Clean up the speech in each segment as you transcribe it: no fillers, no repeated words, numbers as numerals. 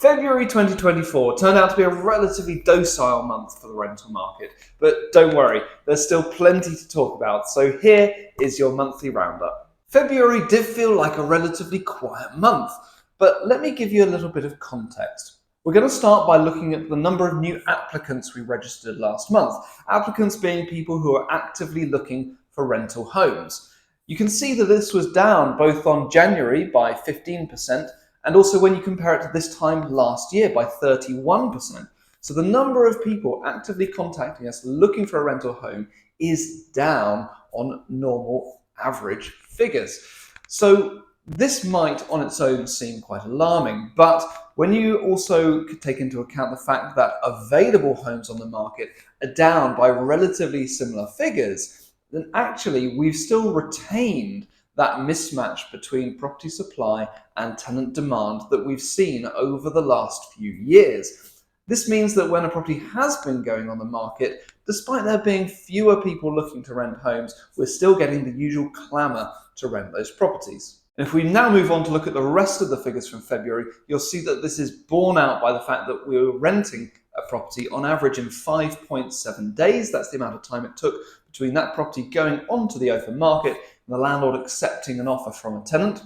February 2024 turned out to be a relatively docile month for the rental market, but don't worry, there's still plenty to talk about, so here is your monthly roundup. February did feel like a relatively quiet month, but let me give you a little bit of context. We're going to start by looking at the number of new applicants we registered last month, applicants being people who are actively looking for rental homes. You can see that this was down both on January by 15%, and also when you compare it to this time last year by 31%. So the number of people actively contacting us looking for a rental home is down on normal average figures. So this might on its own seem quite alarming, but when you also take into account the fact that available homes on the market are down by relatively similar figures, then actually we've still retained that mismatch between property supply and tenant demand that we've seen over the last few years. This means that when a property has been going on the market, despite there being fewer people looking to rent homes, we're still getting the usual clamour to rent those properties. And if we now move on to look at the rest of the figures from February, you'll see that this is borne out by the fact that we were renting a property on average in 5.7 days. That's the amount of time it took between that property going onto the open market and the landlord accepting an offer from a tenant.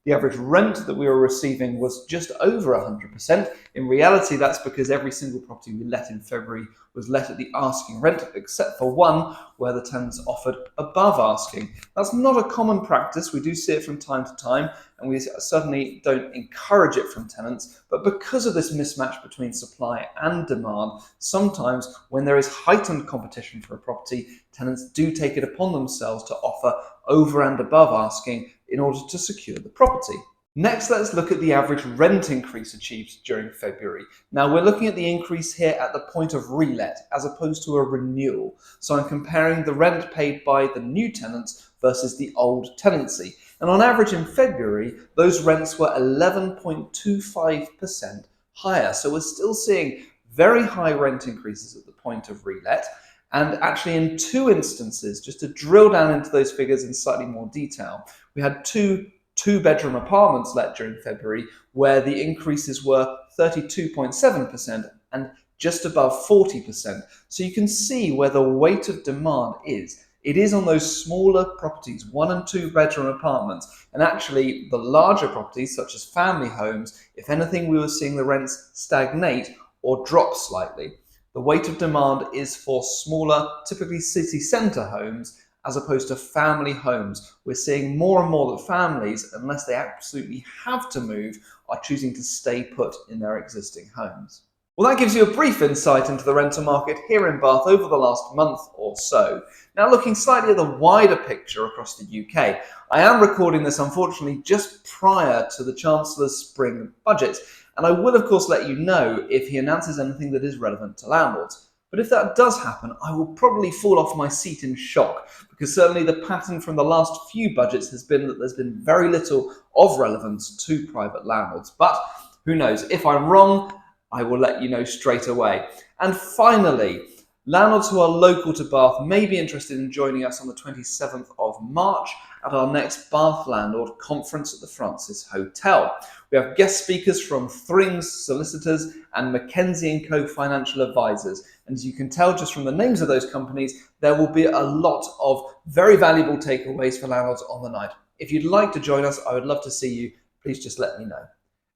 The average rent that we were receiving was just over 100%. In reality, that's because every single property we let in February was let at the asking rent, except for one where the tenants offered above asking. That's not a common practice. We do see it from time to time, and we certainly don't encourage it from tenants. But because of this mismatch between supply and demand, sometimes when there is heightened competition for a property, tenants do take it upon themselves to offer over and above asking in order to secure the property. Next, let's look at the average rent increase achieved during February. Now, we're looking at the increase here at the point of relet as opposed to a renewal. So I'm comparing the rent paid by the new tenants versus the old tenancy. And on average in February, those rents were 11.25% higher. So we're still seeing very high rent increases at the point of relet. And actually in two instances, just to drill down into those figures in slightly more detail, we had two-bedroom apartments let during February where the increases were 32.7% and just above 40%. So you can see where the weight of demand is. It is on those smaller properties, 1 and 2 bedroom apartments, and actually the larger properties such as family homes, if anything, we were seeing the rents stagnate or drop slightly. The weight of demand is for smaller, typically city centre homes, as opposed to family homes. We're seeing more and more that families, unless they absolutely have to move, are choosing to stay put in their existing homes. Well, that gives you a brief insight into the rental market here in Bath over the last month or so. Now, looking slightly at the wider picture across the UK, I am recording this unfortunately just prior to the Chancellor's spring budget, and I will of course let you know if he announces anything that is relevant to landlords. But if that does happen, I will probably fall off my seat in shock, because certainly the pattern from the last few budgets has been that there's been very little of relevance to private landlords. But who knows, if I'm wrong, I will let you know straight away. And finally, landlords who are local to Bath may be interested in joining us on the 27th of March at our next Bath Landlord Conference at the Francis Hotel. We have guest speakers from Thrings Solicitors and Mackenzie & Co Financial Advisors. And as you can tell just from the names of those companies, there will be a lot of very valuable takeaways for landlords on the night. If you'd like to join us, I would love to see you. Please just let me know.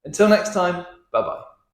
Until next time, bye-bye.